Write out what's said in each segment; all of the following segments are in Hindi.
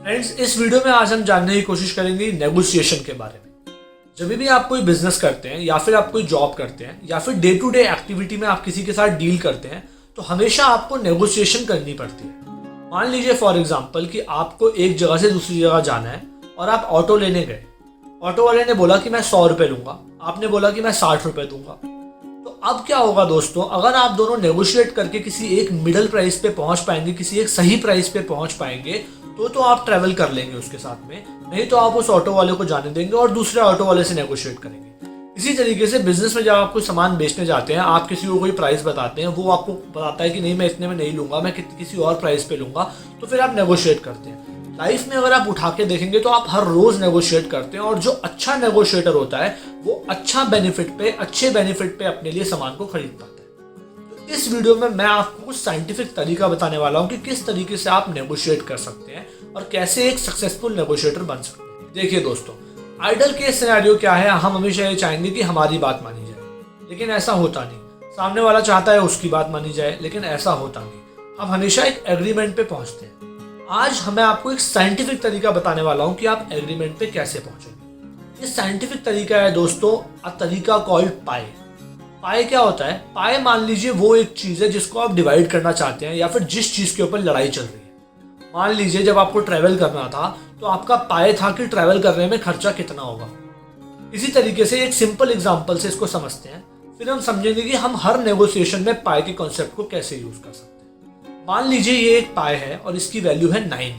फ्रेंड्स, इस वीडियो में आज हम जानने की कोशिश करेंगे नेगोशिएशन के बारे में। जब भी आप कोई बिजनेस करते हैं या फिर आप कोई जॉब करते हैं या फिर डे टू डे एक्टिविटी में आप किसी के साथ डील करते हैं तो हमेशा आपको नेगोशिएशन करनी पड़ती है। मान लीजिए फॉर एग्जांपल कि आपको एक जगह से दूसरी जगह जाना है और आप ऑटो लेने गए। ऑटो वाले ने बोला कि मैं 100 रुपये लूँगा, आपने बोला कि मैं 60 रुपये दूंगा। तो अब क्या होगा दोस्तों, अगर आप दोनों नेगोशिएट करके किसी एक मिडिल प्राइस पे पहुंच पाएंगे, किसी एक सही प्राइस पे पहुंच पाएंगे तो आप ट्रैवल कर लेंगे उसके साथ में, नहीं तो आप उस ऑटो वाले को जाने देंगे और दूसरे ऑटो वाले से नेगोशिएट करेंगे। इसी तरीके से बिजनेस में जब आप कोई सामान बेचने जाते हैं, आप किसी को कोई प्राइस बताते हैं, वो आपको बताता है कि नहीं मैं इतने में नहीं लूंगा, मैं किसी और प्राइस पे लूंगा, तो फिर आप नेगोशिएट करते हैं। लाइफ में अगर आप उठा के देखेंगे तो आप हर रोज नेगोशिएट करते हैं और जो अच्छा नेगोशिएटर होता है वो अच्छे बेनिफिट पे अपने लिए सामान को खरीद पाता है। तो इस वीडियो में मैं आपको कुछ साइंटिफिक तरीका बताने वाला हूँ कि किस तरीके से आप नेगोशिएट कर सकते हैं और कैसे एक सक्सेसफुल नेगोशिएटर बन सकते हैं। देखिए दोस्तों, आइडल केस सिनेरियो क्या है, हम हमेशा ये चाहेंगे कि हमारी बात मानी जाए, लेकिन ऐसा होता नहीं। सामने वाला चाहता है उसकी बात मानी जाए, लेकिन ऐसा होता नहीं। हम हमेशा एक एग्रीमेंट पे पहुंचते हैं। आज मैं आपको एक साइंटिफिक तरीका बताने वाला हूं कि आप एग्रीमेंट पे कैसे पहुंचेंगे। ये साइंटिफिक तरीका है दोस्तों, अ तरीका कॉल्ड पाई। पाई क्या होता है? पाई मान लीजिए वो एक चीज है जिसको आप डिवाइड करना चाहते हैं या फिर जिस चीज के ऊपर लड़ाई चल रही है। मान लीजिए जब आपको ट्रैवल करना था तो आपका पाई था कि ट्रैवल करने में खर्चा कितना होगा। इसी तरीके से एक सिंपल एग्जांपल से इसको समझते हैं, फिर हम समझेंगे कि हम हर नेगोशिएशन में पाई के कॉन्सेप्ट को कैसे यूज कर सकते हैं। मान लीजिए ये एक पाई है और इसकी वैल्यू है 9।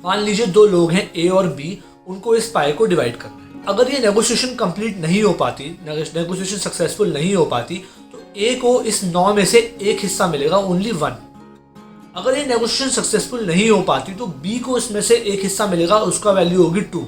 मान लीजिए दो लोग हैं ए और बी, उनको इस पाई को डिवाइड करना है। अगर ये नेगोशिएशन कंप्लीट नहीं हो पाती, नेगोशिएशन सक्सेसफुल नहीं हो पाती, तो ए को इस 9 में से एक हिस्सा मिलेगा, ओनली 1। अगर ये नेगोशिएशन सक्सेसफुल नहीं हो पाती तो बी को इसमें से एक हिस्सा मिलेगा, उसका वैल्यू होगी 2।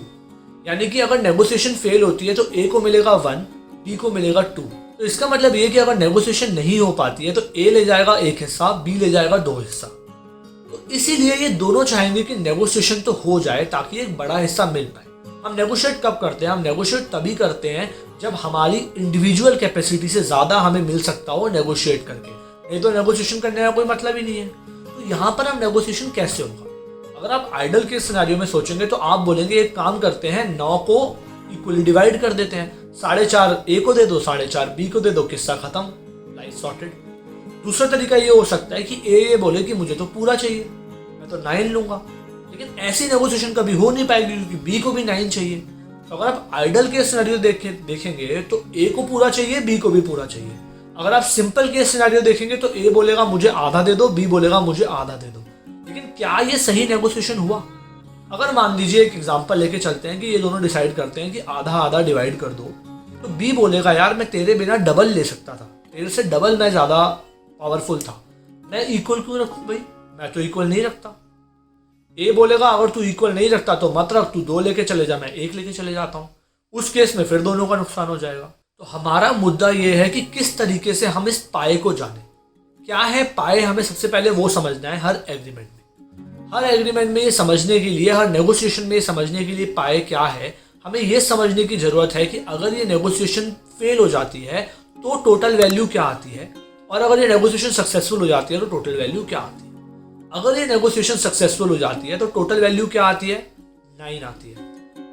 यानी कि अगर नेगोशिएशन फेल होती है तो ए को मिलेगा 1, बी को मिलेगा 2। तो इसका मतलब ये कि अगर नेगोशिएशन नहीं हो पाती है तो ए ले जाएगा एक हिस्सा, बी ले जाएगा 2 हिस्सा। तो इसीलिए ये दोनों चाहेंगे कि नेगोशिएशन तो हो जाए ताकि एक बड़ा हिस्सा मिल पाए। हम नेगोशिएट कब करते हैं? हम नेगोशिएट तभी करते हैं जब हमारी इंडिविजुअल कैपेसिटी से ज़्यादा हमें मिल सकता हो नेगोशिएट करके, नहीं तो नेगोशिएशन करने का कोई मतलब ही नहीं है। तो यहाँ पर हम नेगोशिएशन कैसे होगा? अगर आप आइडल के सिनेरियो में सोचेंगे तो आप बोलेंगे एक काम करते हैं, 9 को इक्वली डिवाइड कर देते हैं, 4.5 ए को दे दो, 4.5 बी को दे दो, किस्सा खत्म, लाइफ सॉर्टेड। दूसरा तरीका ये हो सकता है कि ए ये बोले कि मुझे तो पूरा चाहिए, मैं तो 9 लूंगा, लेकिन ऐसी नेगोशिएशन कभी हो नहीं पाएगी क्योंकि बी को भी 9 चाहिए। तो अगर आप आइडल केस सिनेरियो देखेंगे तो ए को पूरा चाहिए, बी को भी पूरा चाहिए। अगर आप सिंपल केस सिनेरियो देखेंगे तो ए बोलेगा मुझे आधा दे दो, बी बोलेगा मुझे आधा दे दो। लेकिन क्या ये सही नेगोशिएशन हुआ? अगर मान लीजिए एक एग्जांपल लेके चलते हैं कि ये दोनों डिसाइड करते हैं कि आधा आधा डिवाइड कर दो, तो बी बोलेगा यार मैं तेरे बिना डबल ले सकता था, तेरे से डबल मैं ज्यादा पावरफुल था, मैं इक्वल क्यों रखूं भाई, मैं तो इक्वल नहीं रखता। ए बोलेगा अगर तू इक्वल नहीं रखता तो मत रख, तू 2 लेके चले जा, मैं 1 लेके चले जाता हूँ। उस केस में फिर दोनों का नुकसान हो जाएगा। तो हमारा मुद्दा ये है कि किस तरीके से हम इस पाए को जाने। क्या है पाए? हमें सबसे पहले वो समझना है। हर एग्रीमेंट में ये समझने के लिए, हर नेगोशिएशन में ये समझने के लिए पाए क्या है, हमें ये समझने की जरूरत है कि अगर ये नेगोशिएशन फेल हो जाती है तो टोटल वैल्यू क्या आती है, और अगर ये नेगोशिएशन सक्सेसफुल हो जाती है तो टोटल वैल्यू क्या आती है। अगर ये नेगोशिएशन सक्सेसफुल हो जाती है तो टोटल वैल्यू क्या आती है? 9 आती है।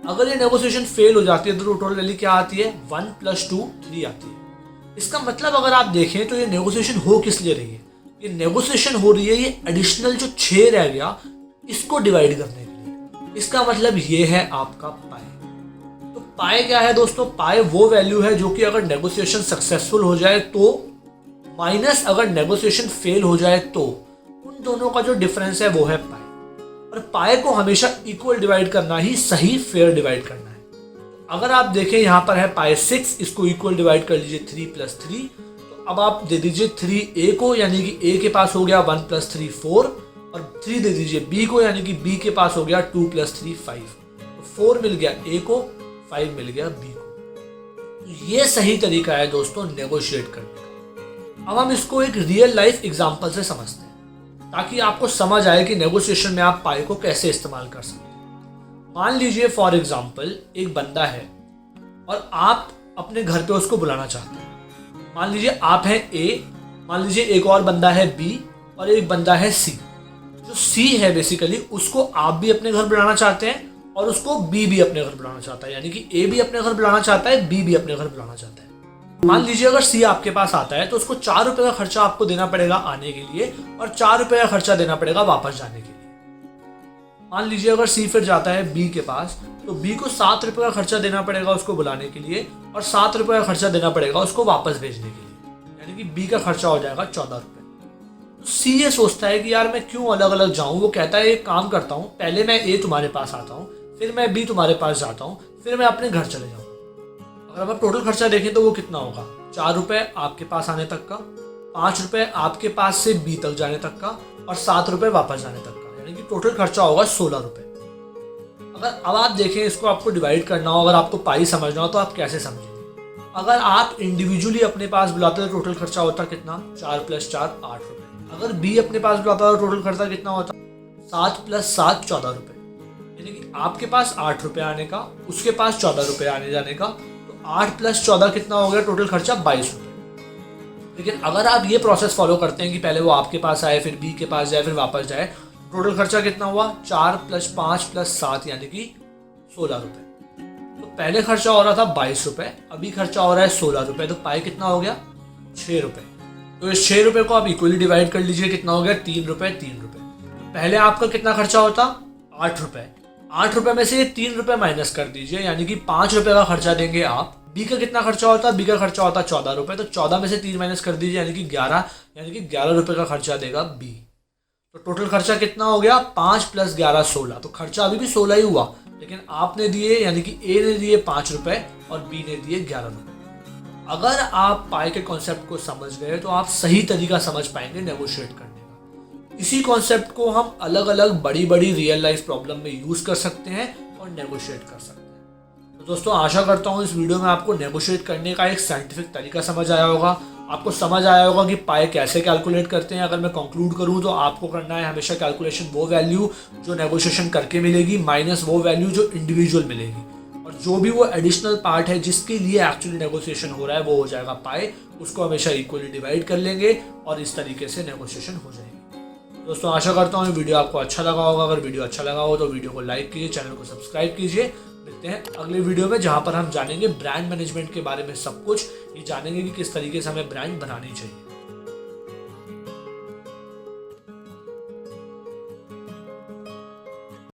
अगर ये नेगोशिएशन फेल हो जाती है तो टोटल वैल्यू क्या आती है? 1 + 2 3 आती है। इसका मतलब अगर आप देखें तो ये नेगोशिएशन हो किस लिए रही है? ये नेगोशिएशन हो रही है ये एडिशनल जो 6 रह गया इसको डिवाइड करने के लिए। इसका मतलब ये है आपका पाए। तो पाए क्या है दोस्तों? पाए वो वैल्यू है जो कि अगर नेगोशिएशन सक्सेसफुल हो जाए तो, माइनस अगर नेगोशिएशन फेल हो जाए तो, उन दोनों का जो डिफरेंस है वो है पाए। और पाए को हमेशा इक्वल डिवाइड करना ही सही, फेयर डिवाइड करना है। अगर आप देखें यहाँ पर है पाए 6, इसको इक्वल डिवाइड कर लीजिए 3 + 3। तो अब आप दे दीजिए 3 ए को, यानी कि ए के पास हो गया 1 + 3 4, और 3 दे दीजिए बी को, यानी कि बी के पास हो गया 2 + 3 5। तो 4 मिल गया ए को, 5 मिल गया बी को। तो ये सही तरीका है दोस्तों नेगोशिएट करने का। अब हम इसको एक रियल लाइफ एग्जांपल से समझते हैं ताकि आपको समझ आए कि नेगोशिएशन में आप पाई को कैसे इस्तेमाल कर सकते हैं। मान लीजिए फॉर एग्जांपल एक बंदा है और आप अपने घर पे उसको बुलाना चाहते हैं। मान लीजिए आप हैं ए, मान लीजिए एक और बंदा है बी और एक बंदा है सी। जो सी है बेसिकली उसको आप भी अपने घर बुलाना चाहते हैं और उसको बी भी अपने घर बुलाना चाहता है, यानी कि ए भी अपने घर बुलाना चाहता है, बी भी अपने घर बुलाना चाहता है। मान लीजिए अगर सी आपके पास आता है तो उसको 4 रुपए का खर्चा आपको देना पड़ेगा आने के लिए और 4 रुपए का खर्चा देना पड़ेगा वापस जाने के लिए। मान लीजिए अगर सी फिर जाता है बी के पास तो बी को 7 रुपए का खर्चा देना पड़ेगा उसको बुलाने के लिए और 7 रुपए का खर्चा देना पड़ेगा उसको वापस भेजने के लिए, यानी कि बी का खर्चा हो जाएगा 14 रुपए। तो सी ये सोचता है कि यार मैं क्यों अलग अलग जाऊं, वो कहता है एक काम करता हूं, पहले मैं ए तुम्हारे पास आता हूं, फिर मैं बी तुम्हारे पास जाता हूं, फिर मैं अपने घर चले जाऊंगा। अगर आप टोटल खर्चा देखें तो वो कितना होगा, 4 रुपए आपके पास आने तक का, 5 रुपए आपके पास से बी तक जाने तक का और 7 रुपए वापस जाने तक का, यानी कि टोटल खर्चा होगा 16 रुपए। अगर अब आप देखें इसको आपको डिवाइड करना हो, अगर आपको पाई समझना हो तो आप कैसे समझेंगे। अगर आप इंडिविजुअली अपने पास बुलाते तो टोटल खर्चा होता कितना, 4 + 4 8 रुपए। अगर बी अपने पास बुलाता तो टोटल खर्चा कितना होता, 7 + 7 14 रुपए। यानी कि आपके पास 8 रुपए आने का, उसके पास 14 रुपए आने जाने का, 8 + 14 कितना हो गया, टोटल खर्चा 22 रुपए। लेकिन अगर आप ये प्रोसेस फॉलो करते हैं कि पहले वो आपके पास आए, फिर बी के पास जाए, फिर वापस जाए, टोटल खर्चा कितना हुआ, 4 + 5 + 7 यानी कि 16 रुपए। तो पहले खर्चा हो रहा था 22 रुपए, अभी खर्चा हो रहा है 16 रुपए, तो पाई कितना हो गया, 6 रुपए। तो इस 6 रुपए को आप इक्वली डिवाइड कर लीजिए, कितना हो गया, 3 रुपए 3 रुपए। पहले आपका कितना खर्चा होता, 8 रुपए। 8 रुपए में से 3 रुपए माइनस कर दीजिए, यानी कि 5 रुपए का खर्चा देंगे आप। बी का कितना खर्चा होता है, बी का खर्चा होता है 14 रुपए, तो 14 में से 3 माइनस कर दीजिए, यानी कि 11, यानी कि 11 रुपए का खर्चा देगा बी। तो टोटल खर्चा कितना हो गया, 5 + 11 16। तो खर्चा अभी भी 16 ही हुआ, लेकिन आपने दिए यानी कि ए ने दिए 5 रुपए और बी ने दिए 11 रुपए। अगर आप पाई के कॉन्सेप्ट को समझ गए तो आप सही तरीका समझ पाएंगे नेगोशिएट करने का। इसी कॉन्सेप्ट को हम अलग अलग बड़ी बड़ी रियल लाइफ प्रॉब्लम में यूज कर सकते हैं और नेगोशिएट कर सकते हैं। तो दोस्तों आशा करता हूँ इस वीडियो में आपको नेगोशिएट करने का एक साइंटिफिक तरीका समझ आया होगा, आपको समझ आया होगा कि पाई कैसे कैलकुलेट करते हैं। अगर मैं कंक्लूड करूँ तो आपको करना है हमेशा कैलकुलेशन वो वैल्यू जो नेगोशिएशन करके मिलेगी माइनस वो वैल्यू जो इंडिविजुअल मिलेगी, और जो भी वो एडिशनल पार्ट है जिसके लिए एक्चुअली नेगोशिएशन हो रहा है वो हो जाएगा पाई, उसको हमेशा इक्वली डिवाइड कर लेंगे और इस तरीके से नेगोशिएशन हो जाएगी। दोस्तों आशा करता हूँ वीडियो आपको अच्छा लगा होगा। अगर वीडियो अच्छा लगा हो तो वीडियो को लाइक कीजिए, चैनल को सब्सक्राइब कीजिए। मिलते हैं अगले वीडियो में जहाँ पर हम जानेंगे ब्रांड मैनेजमेंट के बारे में सब कुछ, ये जानेंगे कि किस तरीके से हमें ब्रांड बनानी चाहिए।